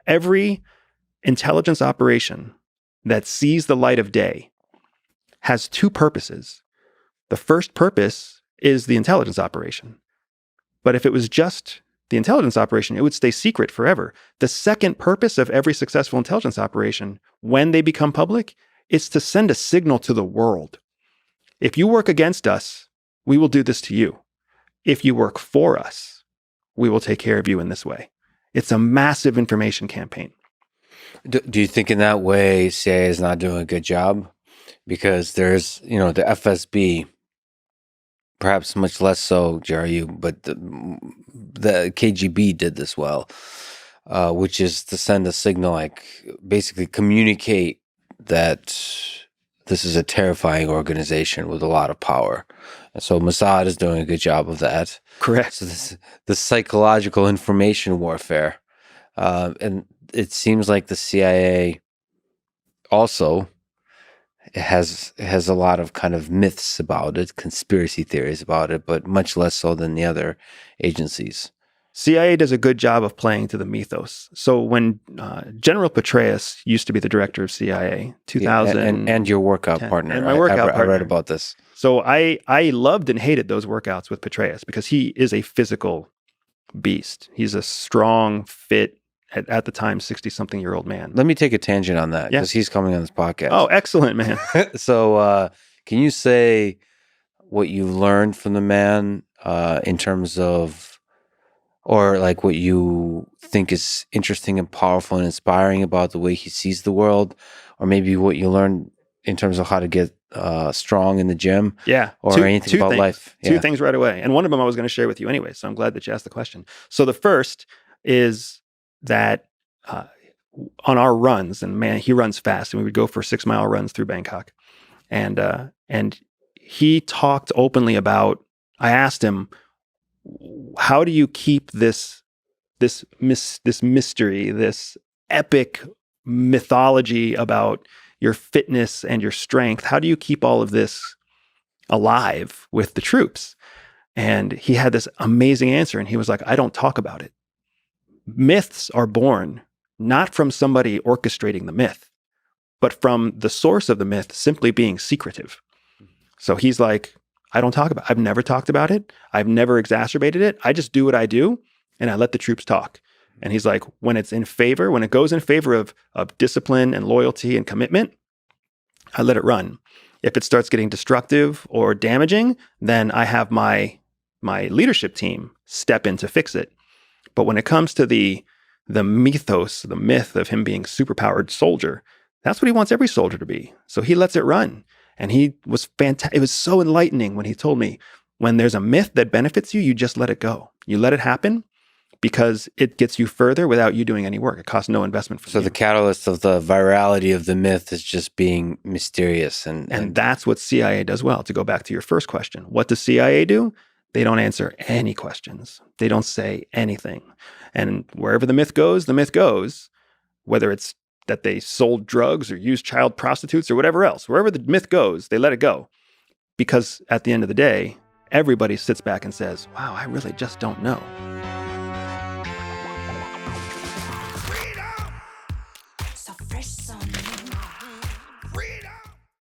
Every intelligence operation that sees the light of day has two purposes. The first purpose is the intelligence operation. But if it was just the intelligence operation, it would stay secret forever. The second purpose of every successful intelligence operation, when they become public, is to send a signal to the world. If you work against us, we will do this to you. If you work for us, we will take care of you in this way. It's a massive information campaign. Do you think in that way CIA is not doing a good job? Because there's, the FSB, perhaps much less so, GRU, but the KGB did this well, which is to send a signal, like basically communicate that this is a terrifying organization with a lot of power. And so Mossad is doing a good job of that. Correct. So the psychological information warfare. And it seems like the CIA also has a lot of kind of myths about it, conspiracy theories about it, but much less so than the other agencies. CIA does a good job of playing to the mythos. So when General Petraeus used to be the director of CIA, 2000, and your workout partner, and my workout partner. I read about this. So I loved and hated those workouts with Petraeus because he is a physical beast. He's a strong, fit, at the time, 60-something-year-old man. Let me take a tangent on that because he's coming on this podcast. Oh, excellent, man. So can you say what you learned from the man in terms of, or like what you think is interesting and powerful and inspiring about the way he sees the world, or maybe what you learned in terms of how to get strong in the gym? Yeah. Or anything about life? Two things right away. And one of them I was going to share with you anyway, so I'm glad that you asked the question. So the first is that on our runs, and man, he runs fast, and we would go for 6-mile runs through Bangkok. And he talked openly about, I asked him, how do you keep this mystery, this epic mythology about your fitness and your strength? How do you keep all of this alive with the troops? And he had this amazing answer, and he was like, I don't talk about it. Myths are born not from somebody orchestrating the myth, but from the source of the myth simply being secretive. So he's like, I don't talk about it. I've never talked about it. I've never exacerbated it. I just do what I do, and I let the troops talk. And he's like, when it goes in favor of discipline and loyalty and commitment, I let it run. If it starts getting destructive or damaging, then I have my leadership team step in to fix it. But when it comes to the mythos, the myth of him being superpowered soldier, that's what he wants every soldier to be. So he lets it run. And he was fantastic. It was so enlightening when he told me, when there's a myth that benefits you, you just let it go. You let it happen because it gets you further without you doing any work. It costs no investment for you. So the catalyst of the virality of the myth is just being mysterious. And that's what CIA does well. To go back to your first question, what does CIA do? They don't answer any questions. They don't say anything. And wherever the myth goes, whether it's that they sold drugs or used child prostitutes or whatever else, wherever the myth goes, they let it go. Because at the end of the day, everybody sits back and says, wow, I really just don't know.